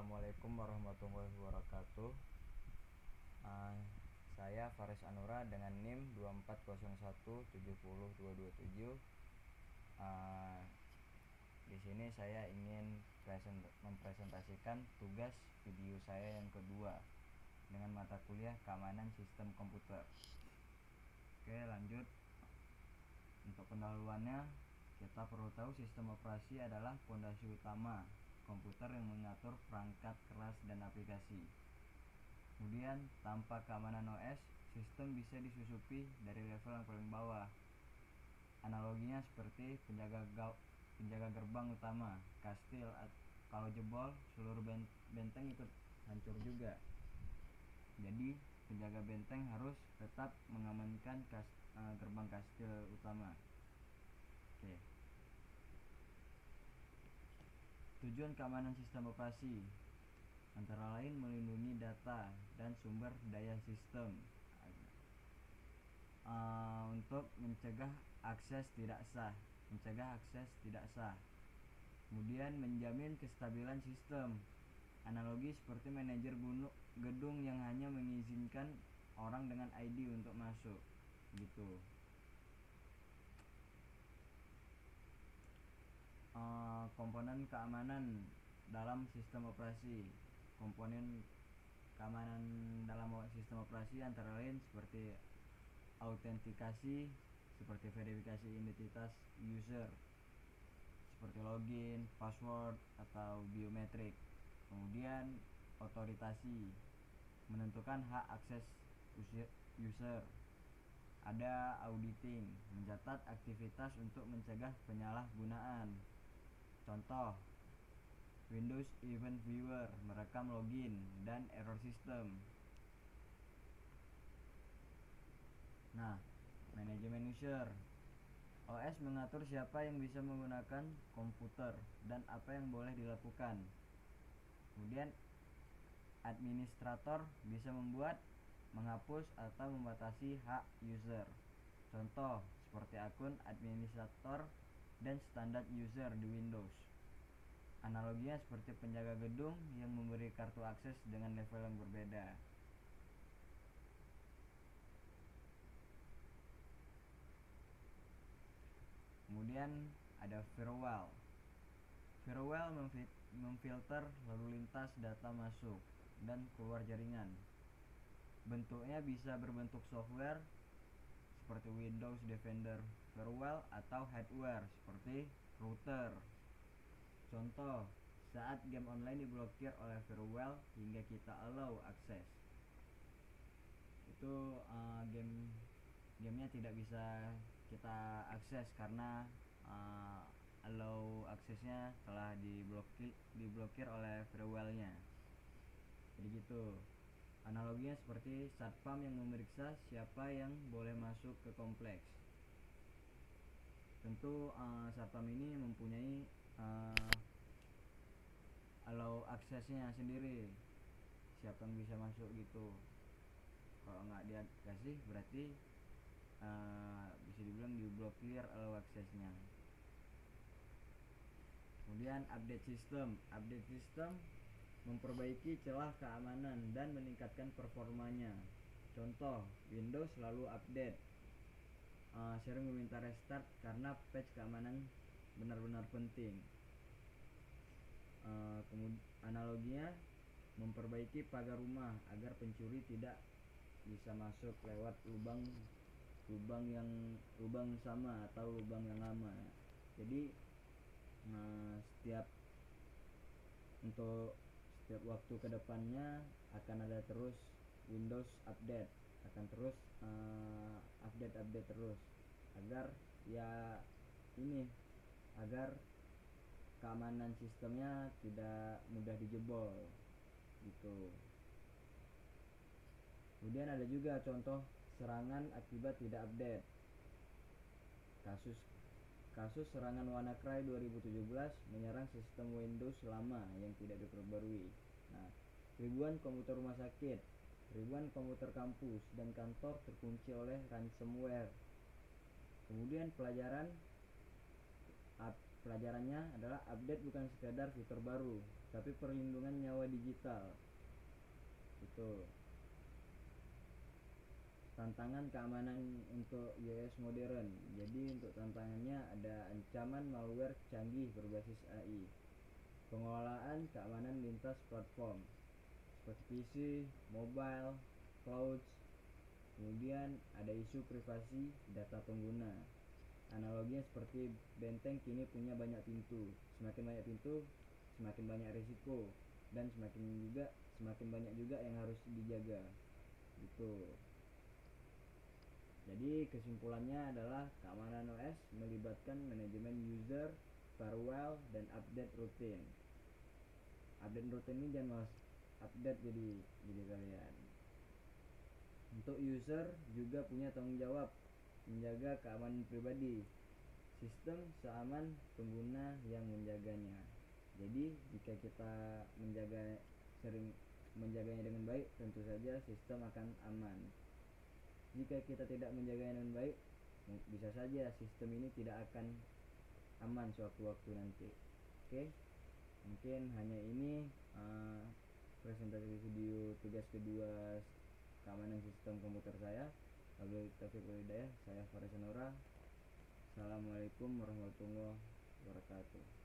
Assalamualaikum warahmatullahi wabarakatuh. Saya Faris Anura dengan NIM 2401700227. Di sini saya ingin mempresentasikan tugas video saya yang kedua dengan mata kuliah keamanan sistem komputer. Oke, lanjut. Untuk pendahuluannya, kita perlu tahu sistem operasi adalah fondasi utama komputer yang mengatur perangkat keras dan aplikasi. Kemudian, tanpa keamanan OS, sistem bisa disusupi dari level yang paling bawah. Analoginya seperti penjaga gerbang utama, kastil. Kalau jebol, seluruh benteng ikut hancur juga. Jadi, penjaga benteng harus tetap mengamankan gerbang kastil utama. Oke. Tujuan keamanan sistem operasi antara lain melindungi data dan sumber daya sistem untuk mencegah akses tidak sah. Kemudian menjamin kestabilan sistem. Analogi seperti manajer gedung yang hanya mengizinkan orang dengan ID untuk masuk, gitu. Komponen keamanan dalam sistem operasi. Komponen keamanan dalam sistem operasi antara lain seperti autentikasi, seperti verifikasi identitas user, seperti login, password, atau biometrik. Kemudian otoritasi, menentukan hak akses user. Ada auditing, mencatat aktivitas untuk mencegah penyalahgunaan. Contoh, Windows Event Viewer, merekam login dan error system. Nah, manajemen user. OS mengatur siapa yang bisa menggunakan komputer dan apa yang boleh dilakukan. Kemudian administrator bisa membuat, menghapus, atau membatasi hak user. Contoh seperti akun administrator dan standar user di Windows. Analoginya seperti penjaga gedung yang memberi kartu akses dengan level yang berbeda. Kemudian ada firewall. Firewall memfilter lalu lintas data masuk dan keluar jaringan. Bentuknya bisa berbentuk software seperti Windows Defender Firewall atau hardware seperti router. Contoh, saat game online diblokir oleh firewall hingga kita allow akses, itu gamenya tidak bisa kita akses karena allow aksesnya telah diblokir oleh firewallnya. Jadi gitu. Analoginya seperti satpam yang memeriksa siapa yang boleh masuk ke kompleks. Tentu satpam ini mempunyai allow aksesnya sendiri, siapa yang bisa masuk gitu. Kalau nggak dikasih berarti bisa dibilang diblokir allow aksesnya. Kemudian update system memperbaiki celah keamanan dan meningkatkan performanya. Contoh, Windows selalu update, sering meminta restart karena patch keamanan benar-benar penting. Analoginya memperbaiki pagar rumah agar pencuri tidak bisa masuk lewat lubang sama atau lubang yang lama. Jadi setiap waktu kedepannya akan ada terus Windows update, akan terus update terus agar keamanan sistemnya tidak mudah dijebol gitu. Kemudian ada juga contoh serangan akibat tidak update. Kasus serangan WannaCry 2017 menyerang sistem Windows lama yang tidak diperbarui. Nah, ribuan komputer rumah sakit, ribuan komputer kampus dan kantor terkunci oleh ransomware. Kemudian pelajaran pelajarannya adalah update bukan sekadar fitur baru, tapi perlindungan nyawa digital. Itu tantangan keamanan untuk iOS modern. Jadi untuk tantangannya ada ancaman malware canggih berbasis AI, pengelolaan keamanan lintas platform seperti PC, mobile, cloud. Kemudian ada isu privasi data pengguna. Analoginya seperti benteng kini punya banyak pintu. Semakin banyak pintu, semakin banyak risiko, dan semakin banyak juga yang harus dijaga. Gitu. Jadi kesimpulannya adalah keamanan OS melibatkan manajemen user, firewall, dan update rutin. Update rutin ini jangan malas update jadi kalian. Untuk user juga punya tanggung jawab menjaga keamanan pribadi. Sistem seaman pengguna yang menjaganya. Jadi jika kita sering menjaganya dengan baik, tentu saja sistem akan aman. Jika kita tidak menjaganya dengan baik, bisa saja sistem ini tidak akan aman sewaktu-waktu nanti. Oke, mungkin hanya ini presentasi video tugas kedua keamanan sistem komputer saya. Wabillahi taufiq wal hidayah. Saya Faris Anura. Assalamualaikum warahmatullahi wabarakatuh.